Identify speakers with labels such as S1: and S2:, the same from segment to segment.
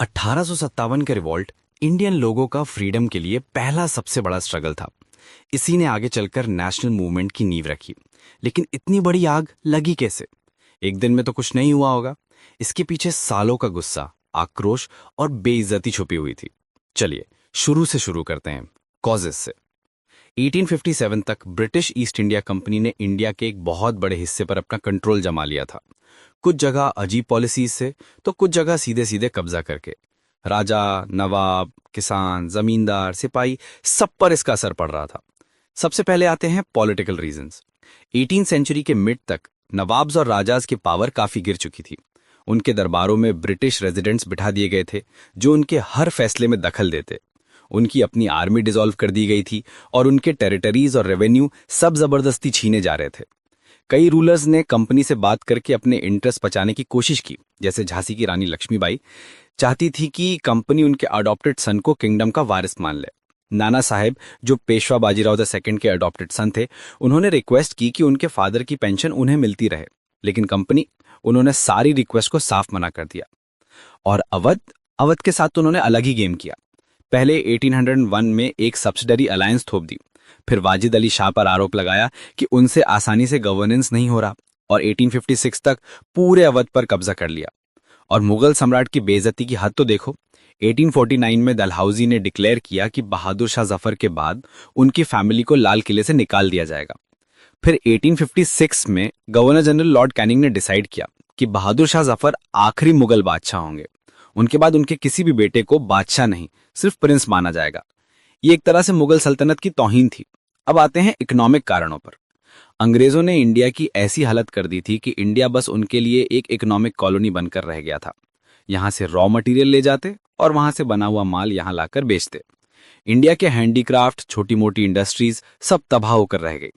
S1: 1857 का revolt Indian लोगों का फ्रीडम के लिए पहला सबसे बड़ा स्ट्रगल था। इसी ने आगे चलकर नेशनल मूवमेंट की नींव रखी। लेकिन इतनी बड़ी आग लगी कैसे? एक दिन में तो कुछ नहीं हुआ होगा। इसके पीछे सालों का गुस्सा, आक्रोश और बेइज्जती छुपी हुई थी। चलिए शुरू से शुरू करते हैं, कॉजेस से। 1857 तक ब्रिटिश ईस्ट इंडिया कंपनी ने इंडिया के एक बहुत बड़े हिस्से पर अपना कंट्रोल जमा लिया था। कुछ जगह अजीब पॉलिसीज से, तो कुछ जगह सीधे सीधे कब्जा करके। राजा, नवाब, किसान, जमींदार, सिपाही, सब पर इसका असर पड़ रहा था। सबसे पहले आते हैं पॉलिटिकल रीजंस। 18 सेंचुरी के मिड तक नवाब्स और राजाज की पावर काफी गिर चुकी थी। उनके दरबारों में ब्रिटिश रेजिडेंट्स बिठा दिए गए थे जो उनके हर फैसले में दखल देते। उनकी अपनी आर्मी डिसॉल्व कर दी गई थी और उनके टेरिटरीज और रेवेन्यू सब जबरदस्ती छीने जा रहे थे। कई रूलर्स ने कंपनी से बात करके अपने इंटरेस्ट बचाने की कोशिश की। जैसे झांसी की रानी लक्ष्मीबाई चाहती थी कि कंपनी उनके अडॉप्टेड सन को किंगडम का वारिस मान ले। नाना साहेब, जो पेशवा बाजीराव द सेकंड के अडॉप्टेड सन थे, उन्होंने रिक्वेस्ट की कि उनके फादर की पेंशन उन्हें मिलती रहे। लेकिन कंपनी, उन्होंने सारी रिक्वेस्ट को साफ मना कर दिया। और अवध अवध के साथ तो उन्होंने अलग ही गेम किया। पहले 1801 में एक सब्सिडरी अलायंस थोप दी। फिर वाजिद अली शाह पर आरोप लगाया कि उनसे आसानी से गवर्नेंस नहीं हो रहा, और 1856 तक पूरे अवध पर कब्जा कर लिया। और मुगल सम्राट की बेइज्जती की हद तो देखो। 1849 में डलहौजी ने डिक्लेयर किया कि बहादुर शाह जफर के बाद उनकी फैमिली को लाल किले से निकाल दिया जाएगा। फिर 1856 में गवर्नर जनरल लॉर्ड कैनिंग ने डिसाइड किया कि बहादुर शाह जफर आखिरी मुगल बादशाह होंगे। उनके बाद उनके किसी भी बेटे को बादशाह नहीं, सिर्फ प्रिंस माना जाएगा। ये एक तरह से मुगल सल्तनत की तौहीन थी। अब आते हैं इकोनॉमिक कारणों पर। अंग्रेजों ने इंडिया की ऐसी हालत कर दी थी कि इंडिया बस उनके लिए एक इकोनॉमिक कॉलोनी बनकर रह गया था। यहां से रॉ मटेरियल ले जाते और वहां से बना हुआ माल यहां लाकर बेचते। इंडिया के हैंडीक्राफ्ट, छोटी मोटी इंडस्ट्रीज सब तबाह होकर रह गई।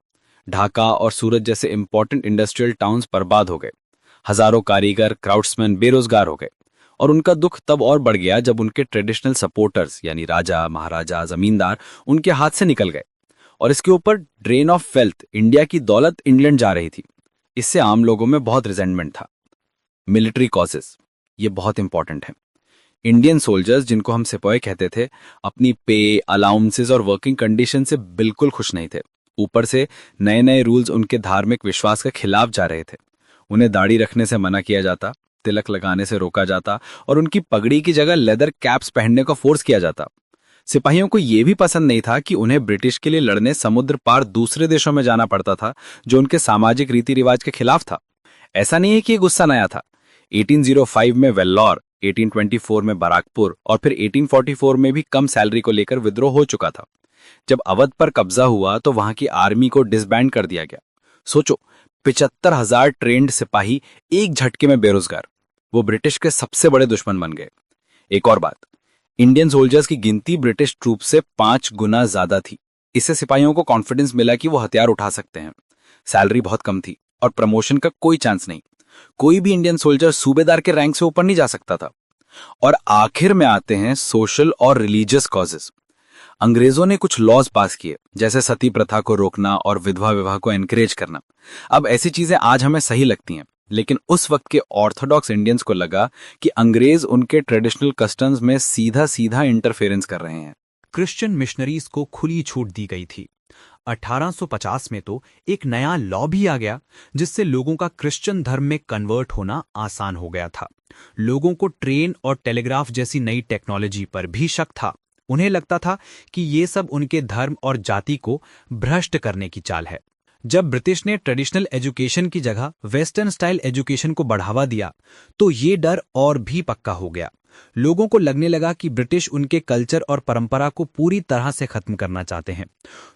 S1: ढाका और सूरत जैसे इंपॉर्टेंट इंडस्ट्रियल टाउन्स बर्बाद हो गए। हजारों कारीगर, क्राफ्ट्समैन बेरोजगार हो गए। और उनका दुख तब और बढ़ गया जब उनके ट्रेडिशनल सपोर्टर्स यानी राजा, महाराजा, जमींदार उनके हाथ से निकल गए। और इसके ऊपर ड्रेन ऑफ वेल्थ, इंडिया की दौलत इंग्लैंड जा रही थी। इससे आम लोगों में बहुत रिजेंटमेंट था। मिलिट्री कॉजेस, ये बहुत इंपॉर्टेंट है। इंडियन सोल्जर्स, जिनको हम सिपाही कहते थे, अपनी पे, अलाउंसेस और वर्किंग कंडीशन से बिल्कुल खुश नहीं थे। ऊपर से नए नए रूल्स उनके धार्मिक विश्वास के खिलाफ जा रहे थे। उन्हें दाढ़ी रखने से मना किया जाता, तिलक लगाने से रोका जाता और उनकी पगड़ी की जगह लेदर कैप्स पहनने का फोर्स किया जाता। सिपाहियों को यह भी पसंद नहीं था कि उन्हें ब्रिटिश के लिए लड़ने समुद्र पार दूसरे देशों में जाना पड़ता था, जो उनके सामाजिक रीति रिवाज के खिलाफ था। ऐसा नहीं है कि ये गुस्सा नया था। 1805 में वेल्लोर, 1824 में बराकपुर और फिर 1844 में भी कम सैलरी को लेकर विद्रोह हो चुका था। जब अवध पर कब्जा हुआ तो वहां की आर्मी को डिसबैंड कर दिया गया। सोचो, 75,000 ट्रेंड सिपाही एक झटके में बेरोजगार। वो ब्रिटिश के सबसे बड़े दुश्मन बन गए। एक और बात, इंडियन सोल्जर्स की गिनती ब्रिटिश ट्रूप से 5 गुना ज्यादा थी। इससे सिपाहियों को कॉन्फिडेंस मिला कि वो हथियार उठा सकते हैं। सैलरी बहुत कम थी और प्रमोशन का कोई चांस नहीं। कोई भी इंडियन सोल्जर सूबेदार के रैंक से ऊपर नहीं जा सकता था। और आखिर में आते हैं सोशल और रिलीजियस कॉजेस। अंग्रेजों ने कुछ लॉज पास किए, जैसे सती प्रथा को रोकना और विधवा विवाह को एनकरेज करना। अब ऐसी चीजें आज हमें सही लगती हैं, लेकिन उस वक्त के ऑर्थोडॉक्स इंडियंस को लगा कि अंग्रेज उनके ट्रेडिशनल कस्टम्स में सीधा सीधा इंटरफेरेंस कर रहे हैं।
S2: क्रिश्चियन मिशनरीज को खुली छूट दी गई थी। 1850 में तो एक नया लॉ भी आ गया, जिससे लोगों का क्रिश्चियन धर्म में कन्वर्ट होना आसान हो गया था। लोगों को ट्रेन और टेलीग्राफ जैसी नई टेक्नोलॉजी पर भी शक था। उन्हें लगता था कि ये सब उनके धर्म और जाति को भ्रष्ट करने की चाल है। जब ब्रिटिश ने ट्रेडिशनल एजुकेशन की जगह वेस्टर्न स्टाइल एजुकेशन को बढ़ावा दिया, तो ये डर और भी पक्का हो गया। लोगों को लगने लगा कि ब्रिटिश उनके कल्चर और परंपरा को पूरी तरह से खत्म करना चाहते हैं।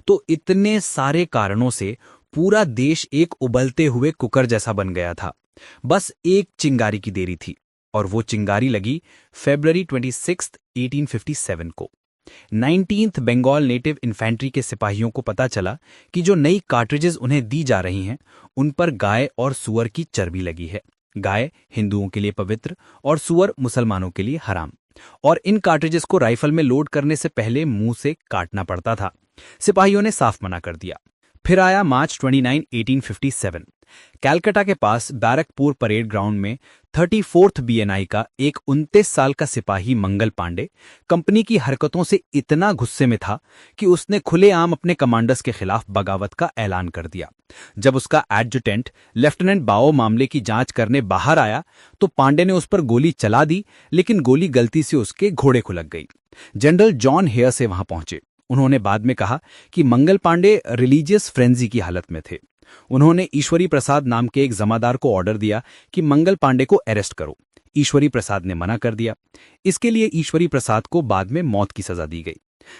S2: तो इतने सारे कारणों से पूरा देश एक उबलते हुए कुकर जैसा बन गया था। बस एक चिंगारी की देरी थी, और वो चिंगारी लगी फरवरी 26, 1857 को। 19th बंगाल नेटिव इन्फेंट्री के सिपाहियों को पता चला कि जो नई कार्ट्रिजेस उन्हें दी जा रही हैं, उन पर गाय और सुअर की चर्बी लगी है। गाय हिंदुओं के लिए पवित्र और सुअर मुसलमानों के लिए हराम। और इन कार्ट्रिजेस को राइफल में लोड करने से पहले मुंह से काटना पड़ता था। सिपाहियों ने साफ मना कर दिया। फिर आया मार्च 29, 1857। कलकत्ता के पास बैरकपुर परेड ग्राउंड में 34th BNI का एक 29 साल का सिपाही मंगल पांडे कंपनी की हरकतों से इतना गुस्से में था कि उसने खुलेआम अपने कमांडर्स के खिलाफ बगावत का ऐलान कर दिया। जब उसका एडजुटेंट लेफ्टिनेंट बाओ मामले की जांच करने बाहर आया तो पांडे ने उस पर गोली चला दी, लेकिन गोली गलती से उसके घोड़े को लग गई। जनरल जॉन हेयर से वहां पहुंचे। उन्होंने बाद में कहा कि मंगल पांडे रिलीजियस फ्रेंजी की हालत में थे। उन्होंने ईश्वरी प्रसाद नाम के एक जमादार को ऑर्डर दिया कि मंगल पांडे को अरेस्ट करो। ईश्वरी प्रसाद ने मना कर दिया। इसके लिए ईश्वरी प्रसाद को बाद में मौत की सजा दी गई।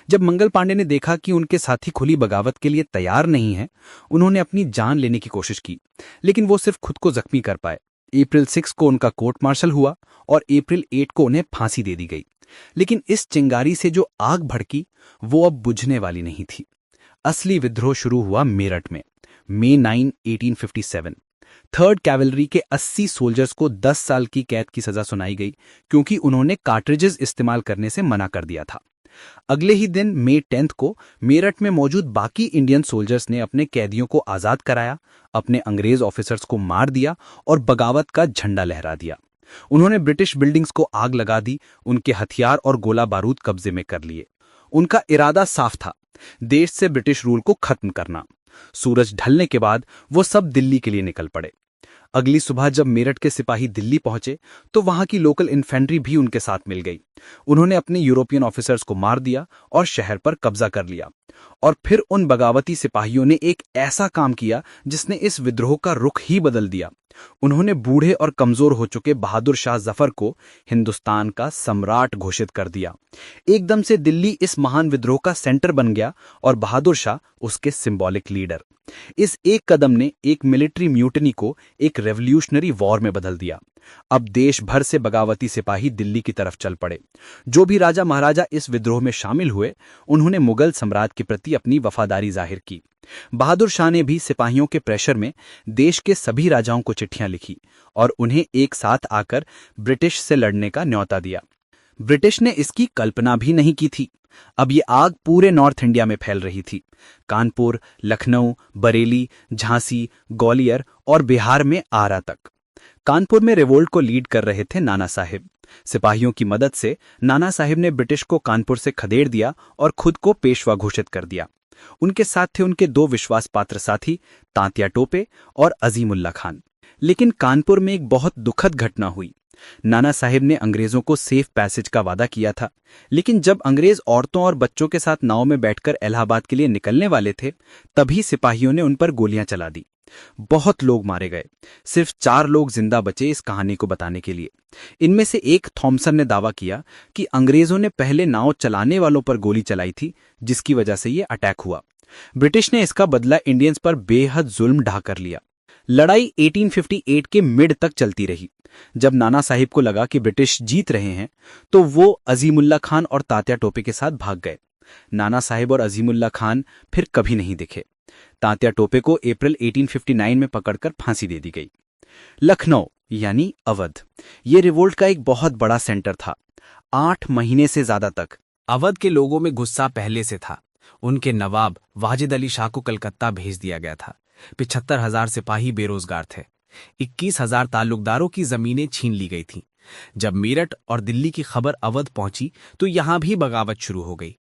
S2: जब मंगल पांडे ने देखा कि उनके साथी खुली बगावत के लिए तैयार नहीं है, उन्होंने अपनी जान लेने की कोशिश की, लेकिन वो सिर्फ खुद को जख्मी कर पाए। अप्रैल 6 को उनका कोर्ट मार्शल हुआ और अप्रैल 8 को उन्हें फांसी दे दी गई। लेकिन इस चिंगारी से जो आग भड़की वो अब बुझने वाली नहीं थी। असली विद्रोह शुरू हुआ मेरठ में मई 9, 1857। 3rd कैवलरी के 80 सोल्जर्स को 10 साल की कैद की सजा सुनाई गई क्योंकि उन्होंने कार्ट्रिजेस इस्तेमाल करने से मना कर दिया था। अगले ही दिन मई 10 को मेरठ में मौजूद बाकी इंडियन सोल्जर्स ने अपने कैदियों को आजाद कराया, अपने अंग्रेज ऑफिसर्स को मार दिया और बगावत का झंडा लहरा दिया। उन्होंने ब्रिटिश बिल्डिंग्स को आग लगा दी, उनके हथियार और गोला बारूद कब्जे में कर लिए। उनका इरादा साफ था, देश से ब्रिटिश रूल को खत्म करना। सूरज ढलने के बाद वो सब दिल्ली के लिए निकल पड़े। अगली सुबह जब मेरठ के सिपाही दिल्ली पहुंचे तो वहां की लोकल इन्फेंट्री भी उनके साथ मिल गई। उन्होंने अपने यूरोपियन ऑफिसर्स को मार दिया और शहर पर कब्जा कर लिया। और फिर उन बगावती सिपाहियों ने एक ऐसा काम किया जिसने इस विद्रोह का रुख ही बदल दिया। उन्होंने बूढ़े और कमजोर हो चुके बहादुर शाह जफर को हिंदुस्तान का सम्राट घोषित कर दिया। एकदम से दिल्ली इस महान विद्रोह का सेंटर बन गया और बहादुर शाह उसके सिंबॉलिक लीडर। इस एक कदम ने एक मिलिट्री म्यूटनी को एक रेवोल्यूशनरी वॉर में बदल दिया। अब देश भर से बगावती सिपाही दिल्ली की तरफ चल पड़े। जो भी राजा महाराजा इस विद्रोह में शामिल हुए, उन्होंने मुगल सम्राट के प्रति अपनी वफादारी जाहिर की। बहादुर शाह ने भी सिपाहियों के प्रेशर में देश के सभी राजाओं को चिट्ठियां लिखी और उन्हें एक साथ आकर ब्रिटिश से लड़ने का न्योता दिया। ब्रिटिश ने इसकी कल्पना भी नहीं की थी। अब ये आग पूरे नॉर्थ इंडिया में फैल रही थी। कानपुर, लखनऊ, बरेली, झांसी, ग्वालियर और बिहार में आरा तक। कानपुर में रिवोल्ट को लीड कर रहे थे नाना साहिब। सिपाहियों की मदद से नाना साहिब ने ब्रिटिश को कानपुर से खदेड़ दिया और खुद को पेशवा घोषित कर दिया। उनके साथ थे उनके 2 विश्वासपात्र साथी, तांत्या टोपे और अजीमुल्ला खान। लेकिन कानपुर में एक बहुत दुखद घटना हुई। नाना साहिब ने अंग्रेजों को सेफ पैसेज का वादा किया था, लेकिन जब अंग्रेज औरतों और बच्चों के साथ नाव में बैठकर इलाहाबाद के लिए निकलने वाले थे, तभी सिपाहियों ने उन पर गोलियां चला दी। बहुत लोग मारे गए। सिर्फ 4 लोग जिंदा बचे इस कहानी को बताने के लिए। इनमें से एक थॉमसन ने दावा किया कि अंग्रेजों ने पहले नाव चलाने वालों पर गोली चलाई थी, जिसकी वजह से ये अटैक हुआ। ब्रिटिश ने इसका बदला इंडियंस पर बेहद जुल्म ढा कर लिया। लड़ाई 1858 के मिड तक चलती रही। जब नाना साहिब को लगा कि ब्रिटिश जीत रहे हैं, तो वो अजीमुल्ला खान और तात्या टोपे के साथ भाग गए। नाना साहिब और अजीमुल्ला खान फिर कभी नहीं दिखे। तात्या टोपे को अप्रैल 1859 में पकड़कर फांसी दे दी गई। लखनऊ यानी अवध, ये रिवोल्ट का एक बहुत बड़ा सेंटर था। 8 महीने से ज्यादा तक
S1: अवध के लोगों में गुस्सा पहले से था। उनके नवाब वाजिद अली शाह को कलकत्ता भेज दिया गया था। 75,000 सिपाही बेरोजगार थे। 21,000 ताल्लुकदारों की जमीनें छीन ली गई थीं। जब मेरठ और दिल्ली की खबर अवध पहुंची तो यहां भी बगावत शुरू हो गई।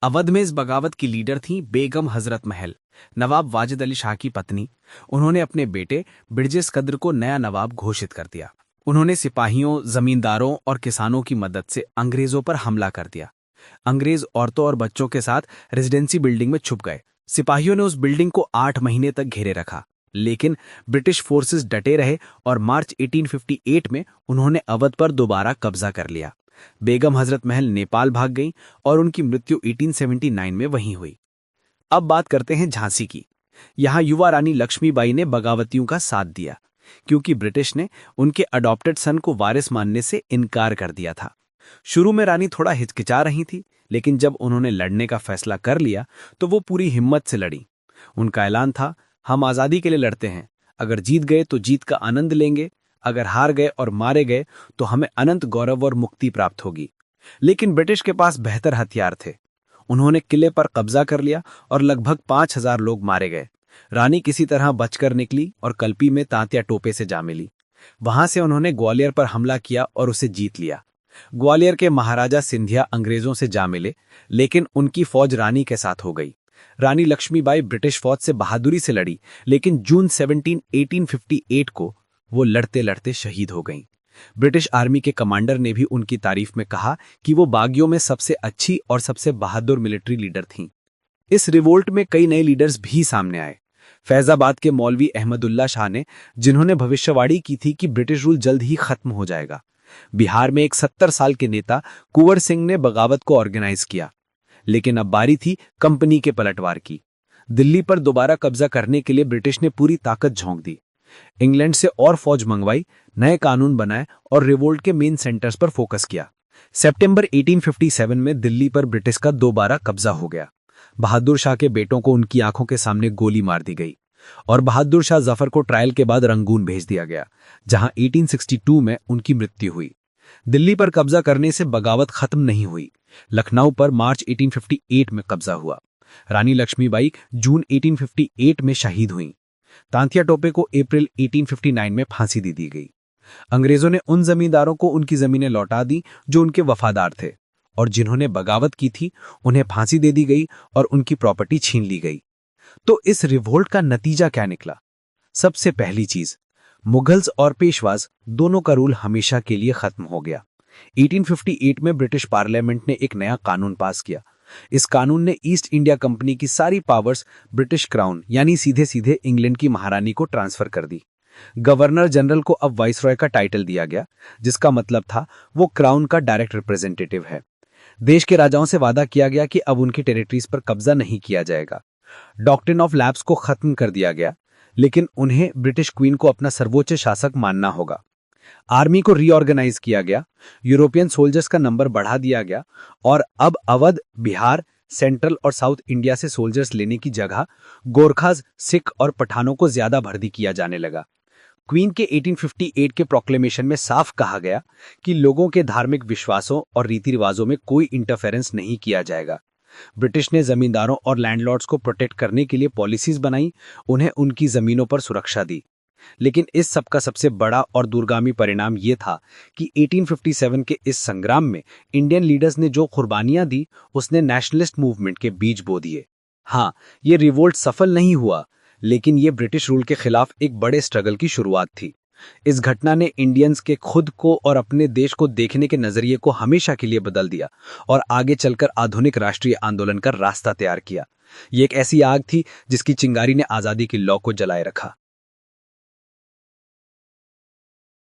S1: अवध में इस बगावत की लीडर थीं बेगम हजरत महल, नवाब वाजिद अली शाह की पत्नी। उन्होंने अपने बेटे बिरजेश कद्र को नया नवाब घोषित कर दिया। उन्होंने सिपाहियों, जमींदारों और किसानों की मदद से अंग्रेजों पर हमला कर दिया। अंग्रेज औरतों और बच्चों के साथ रेजिडेंसी बिल्डिंग में छुप गए। सिपाहियों ने उस बिल्डिंग को 8 महीने तक घेरे रखा, लेकिन ब्रिटिश फोर्सेस डटे रहे और मार्च 1858 में उन्होंने अवध पर दोबारा कब्जा कर लिया। बेगम हजरत महल नेपाल भाग गईं और उनकी मृत्यु 1879 में वहीं हुई। अब बात करते हैं झांसी की। यहां युवा रानी लक्ष्मीबाई ने बगावतियों का साथ दिया, क्योंकि ब्रिटिश ने उनके अडॉप्टेड सन को वारिस मानने से इनकार कर दिया था। शुरू में रानी थोड़ा हिचकिचा रही थी, लेकिन जब उन्होंने लड़ने का फैसला कर लिया तो वो पूरी हिम्मत से लड़ी। उनका ऐलान था, हम आज़ादी के लिए लड़ते हैं। अगर जीत गए तो जीत का आनंद लेंगे, अगर हार गए और मारे गए तो हमें अनंत गौरव और मुक्ति प्राप्त होगी। लेकिन ब्रिटिश के पास बेहतर हथियार थे। उन्होंने किले पर कब्जा कर लिया और लगभग 5,000 लोग मारे गए।
S2: रानी किसी तरह बचकर निकली और कल्पी में तांत्या टोपे से जा मिली। वहां से उन्होंने ग्वालियर पर हमला किया और उसे जीत लिया। ग्वालियर के महाराजा सिंधिया अंग्रेजों से जा मिले, लेकिन उनकी फौज रानी के साथ हो गई। रानी लक्ष्मीबाई ब्रिटिश फौज से बहादुरी से लड़ी, लेकिन जून 17, 1858 को वो लड़ते लड़ते शहीद हो गईं। ब्रिटिश आर्मी के कमांडर ने भी उनकी तारीफ में कहा कि वो बागियों में सबसे अच्छी और सबसे बहादुर मिलिट्री लीडर थीं। इस रिवोल्ट में कई नए लीडर्स भी सामने आए। फैजाबाद के मौलवी अहमदुल्ला शाह ने, जिन्होंने भविष्यवाणी की थी कि ब्रिटिश रूल जल्द ही खत्म हो जाएगा। बिहार में एक 70 साल के नेता कुंवर सिंह ने बगावत को ऑर्गेनाइज किया, लेकिन अब बारी थी कंपनी के पलटवार की। दिल्ली पर दोबारा कब्जा करने के लिए ब्रिटिश ने पूरी ताकत झोंक दी। इंग्लैंड से और फौज मंगवाई, नए कानून बनाए और रिवोल्ट के मेन सेंटर्स पर फोकस किया। सितंबर 1857 में दिल्ली पर ब्रिटिश का दोबारा कब्जा हो गया। बहादुर शाह के बेटों को उनकी आंखों के सामने गोली मार दी गई और बहादुर शाह जफर को ट्रायल के बाद रंगून भेज दिया गया, जहां 1862 में उनकी मृत्यु हुई। दिल्ली पर कब्जा करने से बगावत खत्म नहीं हुई। लखनऊ पर मार्च 1858 में कब्जा हुआ। रानी लक्ष्मीबाई जून 1858 में शहीद हुईं। तांत्या टोपे को अप्रैल 1859 में फांसी दे दी गई। अंग्रेजों ने उन जमींदारों को उनकी जमीनें लौटा दी जो उनके वफादार थे, और जिन्होंने बगावत की थी उन्हें फांसी दे दी गई और उनकी प्रॉपर्टी छीन ली गई। तो इस रिवोल्ट का नतीजा क्या निकला? सबसे पहली चीज, मुगल्स और पेशवाज दोनों का रूल हमेशा के लिए खत्म हो गया। 1858 में ब्रिटिश पार्लियामेंट ने एक नया कानून पास किया। इस कानून ने ईस्ट इंडिया कंपनी की सारी पावर्स ब्रिटिश क्राउन यानी सीधे सीधे इंग्लैंड की महारानी को ट्रांसफर कर दी। गवर्नर जनरल को अब वाइसरॉय का टाइटल दिया गया, जिसका मतलब था वो क्राउन का डायरेक्ट रिप्रेजेंटेटिव है। देश के राजाओं से वादा किया गया कि अब उनकी टेरिटरीज पर कब्जा नहीं किया जाएगा। डॉक्ट्रिन ऑफ लैप्स को खत्म कर दिया गया, लेकिन उन्हें ब्रिटिश क्वीन को अपना सर्वोच्च शासक मानना होगा। आर्मी को रीऑर्गेनाइज किया गया, यूरोपियन सोल्जर्स का नंबर बढ़ा दिया गया और अब अवध, बिहार, सेंट्रल और साउथ इंडिया से सोल्जर्स लेने की जगह गोरखाज, सिख और पठानों को ज्यादा भर्ती किया जाने लगा। क्वीन के 1858 के प्रोक्लेमेशन में साफ कहा गया कि लोगों के धार्मिक विश्वासों और रीति रिवाजों में कोई इंटरफेरेंस नहीं किया जाएगा। ब्रिटिश ने जमींदारों और लैंडलॉर्ड्स को प्रोटेक्ट करने के लिए पॉलिसीज बनाई, उन्हें उनकी जमीनों पर सुरक्षा दी। लेकिन इस सब का सबसे बड़ा और दूरगामी परिणाम ये था कि 1857 के इस संग्राम में इंडियन लीडर्स ने जो कुर्बानियां दी, उसने नेशनलिस्ट मूवमेंट के बीज बो दिए। हाँ, ये रिवोल्ट सफल नहीं हुआ, लेकिन ये ब्रिटिश रूल के खिलाफ एक बड़े स्ट्रगल की शुरुआत थी। इस घटना ने इंडियंस के खुद को और अपने देश को देखने के नजरिए को हमेशा के लिए बदल दिया और आगे चलकर आधुनिक राष्ट्रीय आंदोलन का रास्ता तैयार किया। ये एक ऐसी आग थी जिसकी चिंगारी ने आजादी की लौ को जलाए रखा।